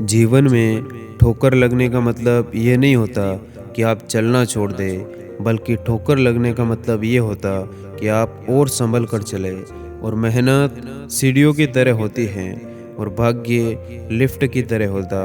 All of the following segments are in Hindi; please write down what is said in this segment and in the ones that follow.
जीवन में ठोकर लगने का मतलब ये नहीं होता कि आप चलना छोड़ दें, बल्कि ठोकर लगने का मतलब ये होता कि आप और संभल कर चले। और मेहनत सीढ़ियों की तरह होती है और भाग्य लिफ्ट की तरह होता।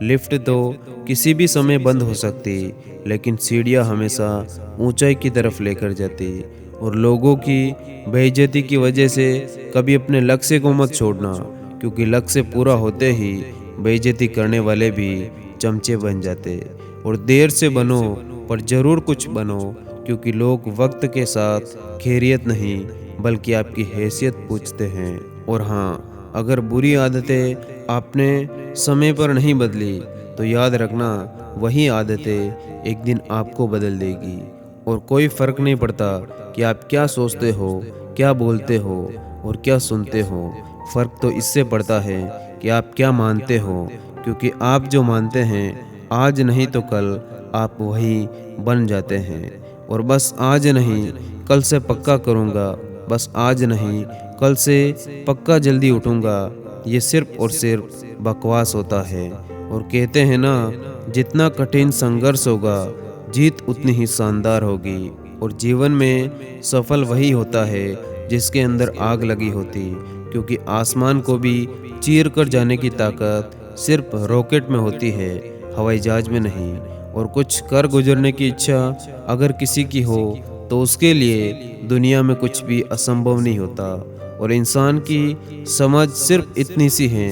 लिफ्ट तो किसी भी समय बंद हो सकती, लेकिन सीढ़ियाँ हमेशा ऊंचाई की तरफ लेकर जाती। और लोगों की बेइज्जती की वजह से कभी अपने लक्ष्य को मत छोड़ना, क्योंकि लक्ष्य पूरा होते ही बेइज्जती करने वाले भी चमचे बन जाते। और देर से बनो पर ज़रूर कुछ बनो, क्योंकि लोग वक्त के साथ खैरियत नहीं बल्कि आपकी हैसियत पूछते हैं। और हाँ, अगर बुरी आदतें आपने समय पर नहीं बदली तो याद रखना, वही आदतें एक दिन आपको बदल देगी। और कोई फ़र्क नहीं पड़ता कि आप क्या सोचते हो, क्या बोलते हो और क्या सुनते हो। फ़र्क तो इससे पड़ता है कि आप क्या मानते हो, क्योंकि आप जो मानते हैं आज नहीं तो कल आप वही बन जाते हैं। और बस आज नहीं, कल से पक्का करूँगा, बस आज नहीं कल से पक्का जल्दी उठूँगा, ये सिर्फ और सिर्फ बकवास होता है। और कहते हैं ना, जितना कठिन संघर्ष होगा जीत उतनी ही शानदार होगी। और जीवन में सफल वही होता है जिसके अंदर आग लगी होती, क्योंकि आसमान को भी चीर कर जाने की ताकत सिर्फ रॉकेट में होती है, हवाई जहाज में नहीं। और कुछ कर गुजरने की इच्छा अगर किसी की हो तो उसके लिए दुनिया में कुछ भी असंभव नहीं होता। और इंसान की समझ सिर्फ इतनी सी है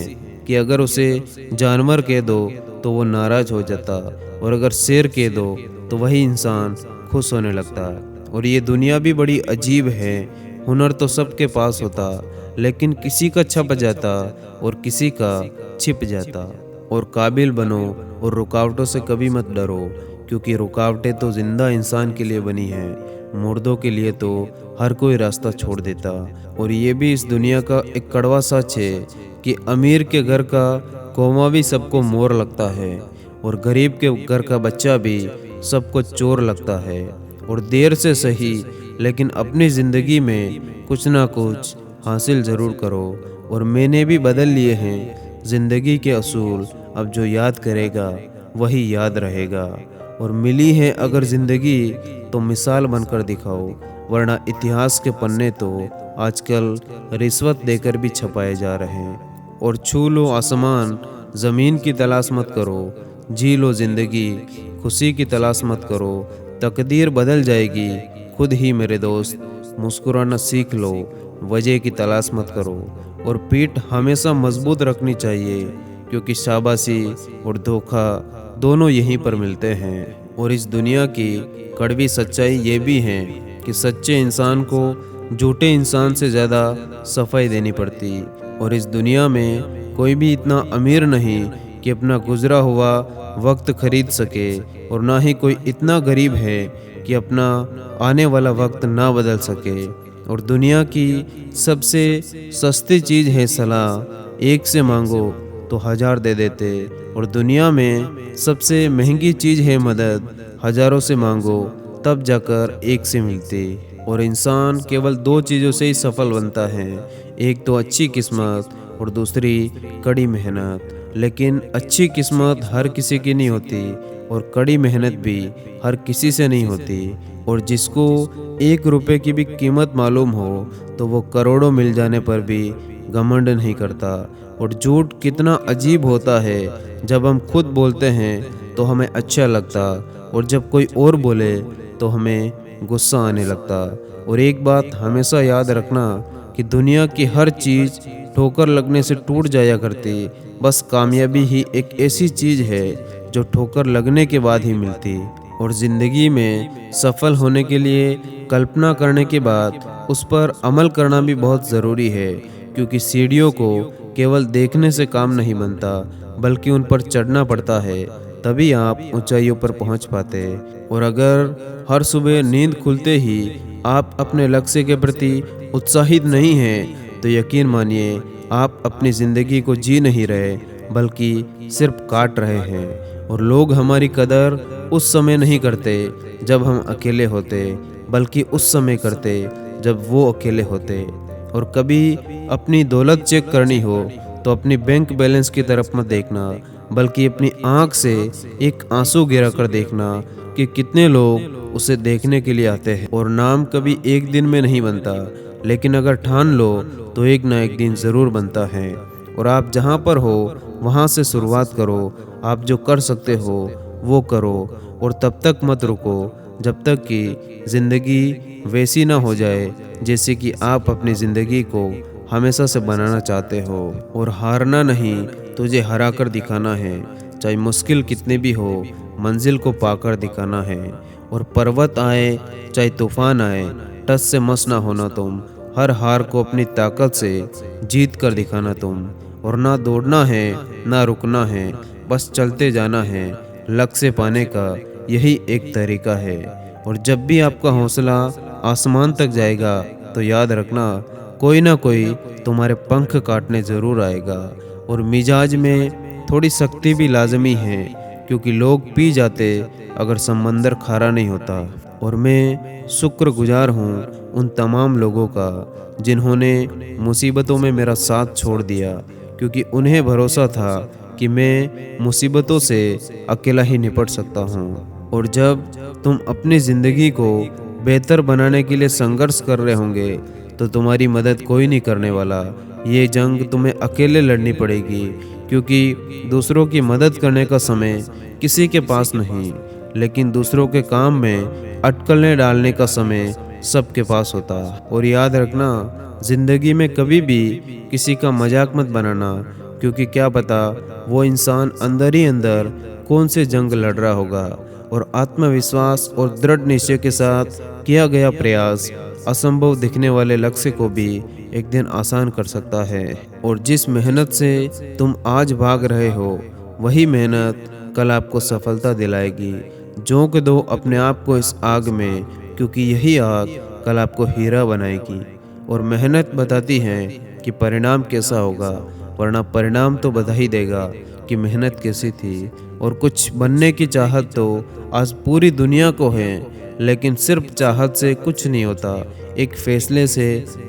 कि अगर उसे जानवर कह दो तो वो नाराज हो जाता, और अगर शेर कह दो तो वही इंसान खुश होने लगता। और ये दुनिया भी बड़ी अजीब है। हुनर तो सबके पास होता, लेकिन किसी का छप जाता और किसी का छिप जाता। और काबिल बनो और रुकावटों से कभी मत डरो, क्योंकि रुकावटें तो जिंदा इंसान के लिए बनी हैं, मुर्दों के लिए तो हर कोई रास्ता छोड़ देता। और ये भी इस दुनिया का एक कड़वा सच है कि अमीर के घर का कौवा भी सबको मोर लगता है, और गरीब के घर का बच्चा भी सबको चोर लगता है। और देर से सही, लेकिन अपनी ज़िंदगी में कुछ ना कुछ हासिल ज़रूर करो। और मैंने भी बदल लिए हैं ज़िंदगी के असूल, अब जो याद करेगा वही याद रहेगा। और मिली है अगर ज़िंदगी तो मिसाल बनकर दिखाओ, वरना इतिहास के पन्ने तो आजकल रिश्वत देकर भी छपाए जा रहे हैं। और छू लो आसमान, ज़मीन की तलाश मत करो, जी लो ज़िंदगी, खुशी की तलाश मत करो, तकदीर बदल जाएगी खुद ही मेरे दोस्त। मुस्कुराना सीख लो, वजह की तलाश मत करो। और पीठ हमेशा मजबूत रखनी चाहिए, क्योंकि शाबाशी और धोखा दोनों यहीं पर मिलते हैं। और इस दुनिया की कड़वी सच्चाई ये भी है कि सच्चे इंसान को झूठे इंसान से ज़्यादा सफाई देनी पड़ती। और इस दुनिया में कोई भी इतना अमीर नहीं कि अपना गुजरा हुआ वक्त खरीद सके, और ना ही कोई इतना गरीब है कि अपना आने वाला वक्त ना बदल सके। और दुनिया की सबसे सस्ती चीज़ है सलाह, एक से मांगो तो 1000 दे देते। और दुनिया में सबसे महंगी चीज़ है मदद, हजारों से मांगो तब जाकर एक से मिलती। और इंसान केवल 2 चीज़ों से ही सफल बनता है, एक तो अच्छी किस्मत और दूसरी कड़ी मेहनत। लेकिन अच्छी किस्मत हर किसी की नहीं होती, और कड़ी मेहनत भी हर किसी से नहीं होती। और जिसको 1 रुपए की भी कीमत मालूम हो तो वो करोड़ों मिल जाने पर भी घमंड नहीं करता। और झूठ कितना अजीब होता है, जब हम खुद बोलते हैं तो हमें अच्छा लगता, और जब कोई और बोले तो हमें गुस्सा आने लगता। और एक बात हमेशा याद रखना कि दुनिया की हर चीज़ ठोकर लगने से टूट जाया करती, बस कामयाबी ही एक ऐसी चीज़ है जो ठोकर लगने के बाद ही मिलती। और ज़िंदगी में सफल होने के लिए कल्पना करने के बाद उस पर अमल करना भी बहुत ज़रूरी है, क्योंकि सीढ़ियों को केवल देखने से काम नहीं बनता, बल्कि उन पर चढ़ना पड़ता है, तभी आप ऊंचाइयों पर पहुंच पाते। और अगर हर सुबह नींद खुलते ही आप अपने लक्ष्य के प्रति उत्साहित नहीं हैं, तो यकीन मानिए आप अपनी ज़िंदगी को जी नहीं रहे, बल्कि सिर्फ काट रहे हैं। और लोग हमारी कदर उस समय नहीं करते जब हम अकेले होते, बल्कि उस समय करते जब वो अकेले होते। और कभी अपनी दौलत चेक करनी हो तो अपनी बैंक बैलेंस की तरफ मत देखना, बल्कि अपनी आंख से एक आंसू गिरा कर देखना कि कितने लोग उसे देखने के लिए आते हैं। और नाम कभी एक दिन में नहीं बनता, लेकिन अगर ठान लो तो एक ना एक दिन ज़रूर बनता है। और आप जहाँ पर हो वहाँ से शुरुआत करो। आप जो कर सकते हो वो करो, और तब तक मत रुको जब तक कि ज़िंदगी वैसी ना हो जाए जैसे कि आप अपनी ज़िंदगी को हमेशा से बनाना चाहते हो। और हारना नहीं, तुझे हरा कर दिखाना है। चाहे मुश्किल कितने भी हो, मंजिल को पाकर दिखाना है। और पर्वत आए चाहे तूफान आए, टस से मस ना होना तुम। हर हार को अपनी ताकत से जीत कर दिखाना तुम। और ना दौड़ना है ना रुकना है, बस चलते जाना है। लक्ष्य पाने का यही एक तरीका है। और जब भी आपका हौसला आसमान तक जाएगा तो याद रखना, कोई ना कोई तुम्हारे पंख काटने ज़रूर आएगा। और मिजाज में थोड़ी सख्ती भी लाजमी है, क्योंकि लोग पी जाते अगर समंदर खारा नहीं होता। और मैं शुक्रगुजार हूँ उन तमाम लोगों का जिन्होंने मुसीबतों में मेरा साथ छोड़ दिया, क्योंकि उन्हें भरोसा था कि मैं मुसीबतों से अकेला ही निपट सकता हूँ। और जब तुम अपनी ज़िंदगी को बेहतर बनाने के लिए संघर्ष कर रहे होंगे तो तुम्हारी मदद कोई नहीं करने वाला। ये जंग तुम्हें अकेले लड़नी पड़ेगी, क्योंकि दूसरों की मदद करने का समय किसी के पास नहीं, लेकिन दूसरों के काम में अटकलें डालने का समय सबके पास होता। और याद रखना, ज़िंदगी में कभी भी किसी का मजाक मत बनाना, क्योंकि क्या पता वो इंसान अंदर ही अंदर कौन से जंग लड़ रहा होगा। और आत्मविश्वास और दृढ़ निश्चय के साथ किया गया प्रयास असंभव दिखने वाले लक्ष्य को भी एक दिन आसान कर सकता है। और जिस मेहनत से तुम आज भाग रहे हो, वही मेहनत कल आपको सफलता दिलाएगी। झोंक दो अपने आप को इस आग में, क्योंकि यही आग कल आपको हीरा बनाएगी। और मेहनत बताती है कि परिणाम कैसा होगा, वरना परिणाम तो बता ही देगा कि मेहनत कैसी थी। और कुछ बनने की चाहत तो आज पूरी दुनिया को है, लेकिन सिर्फ चाहत से कुछ नहीं होता। एक फैसले से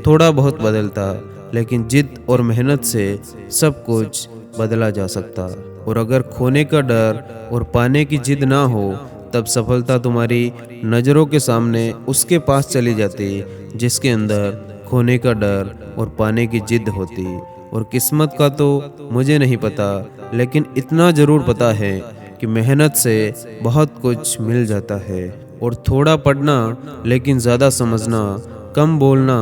थोड़ा बहुत बदलता, लेकिन जिद और मेहनत से सब कुछ बदला जा सकता। और अगर खोने का डर और पाने की जिद ना हो, तब सफलता तुम्हारी नज़रों के सामने उसके पास चली जाती जिसके अंदर खोने का डर और पाने की जिद होती। और किस्मत का तो मुझे नहीं पता, लेकिन इतना ज़रूर पता है कि मेहनत से बहुत कुछ मिल जाता है। और थोड़ा पढ़ना लेकिन ज़्यादा समझना, कम बोलना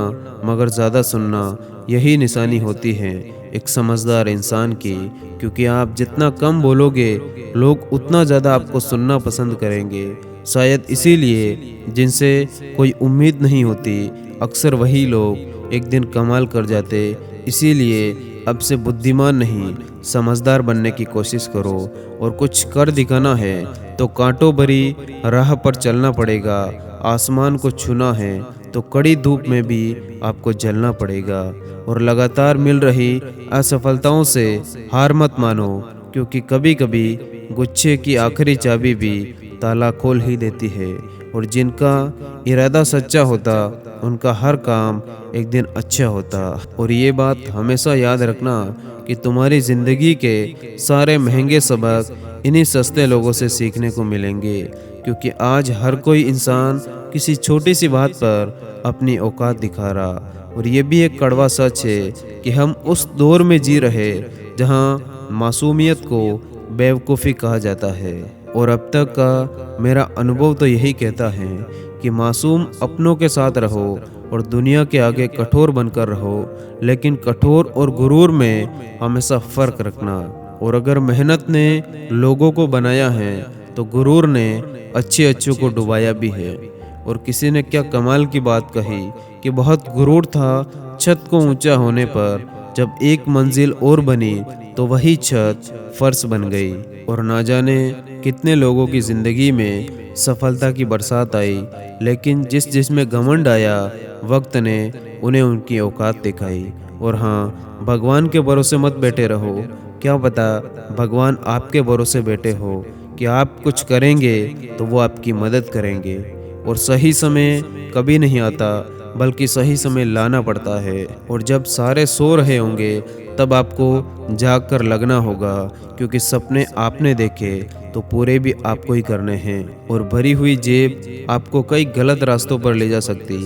मगर ज़्यादा सुनना, यही निशानी होती है एक समझदार इंसान की। क्योंकि आप जितना कम बोलोगे, लोग उतना ज़्यादा आपको सुनना पसंद करेंगे। शायद इसीलिए जिनसे कोई उम्मीद नहीं होती, अक्सर वही लोग एक दिन कमाल कर जाते। इसीलिए अब से बुद्धिमान नहीं, समझदार बनने की कोशिश करो। और कुछ कर दिखाना है तो कांटों भरी राह पर चलना पड़ेगा। आसमान को छूना है तो कड़ी धूप में भी आपको जलना पड़ेगा। और लगातार मिल रही असफलताओं से हार मत मानो, क्योंकि कभी कभी गुच्छे की आखिरी चाबी भी ताला खोल ही देती है। और जिनका इरादा सच्चा होता, उनका हर काम एक दिन अच्छा होता। और ये बात हमेशा याद रखना कि तुम्हारी ज़िंदगी के सारे महंगे सबक इन्हीं सस्ते लोगों से सीखने को मिलेंगे। क्योंकि आज हर कोई इंसान किसी छोटी सी बात पर अपनी औकात दिखा रहा। और ये भी एक कड़वा सच है कि हम उस दौर में जी रहे जहाँ मासूमियत को बेवकूफ़ी कहा जाता है। और अब तक का मेरा अनुभव तो यही कहता है कि मासूम अपनों के साथ रहो और दुनिया के आगे कठोर बनकर रहो, लेकिन कठोर और गुरूर में हमेशा फ़र्क रखना। और अगर मेहनत ने लोगों को बनाया है तो गुरूर ने अच्छे को डुबाया भी है। और किसी ने क्या कमाल की बात कही कि बहुत गुरूर था छत को ऊंचा होने पर, जब एक मंजिल और बनी तो वही छत फर्श बन गई। और ना जाने कितने लोगों की ज़िंदगी में सफलता की बरसात आई, लेकिन जिसमें घमंड आया, वक्त ने उन्हें उनकी औकात दिखाई। और हाँ, भगवान के भरोसे मत बैठे रहो, क्या पता भगवान आपके भरोसे बैठे हो कि आप कुछ करेंगे तो वो आपकी मदद करेंगे। और सही समय कभी नहीं आता, बल्कि सही समय लाना पड़ता है। और जब सारे सो रहे होंगे तब आपको जाग कर लगना होगा, क्योंकि सपने आपने देखे तो पूरे भी आपको ही करने हैं। और भरी हुई जेब आपको कई गलत रास्तों पर ले जा सकती,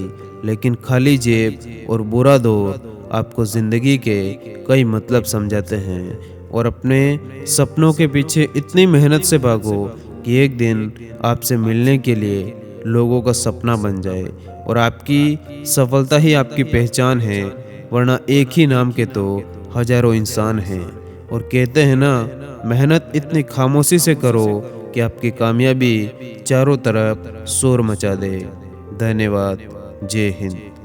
लेकिन खाली जेब और बुरा दौर आपको ज़िंदगी के कई मतलब समझाते हैं। और अपने सपनों के पीछे इतनी मेहनत से भागो कि एक दिन आपसे मिलने के लिए लोगों का सपना बन जाए, और आपकी सफलता ही आपकी पहचान है, वरना एक ही नाम के तो हजारों इंसान हैं। और कहते हैं ना, मेहनत इतनी खामोशी से करो कि आपकी कामयाबी चारों तरफ शोर मचा दे। धन्यवाद। जय हिंद।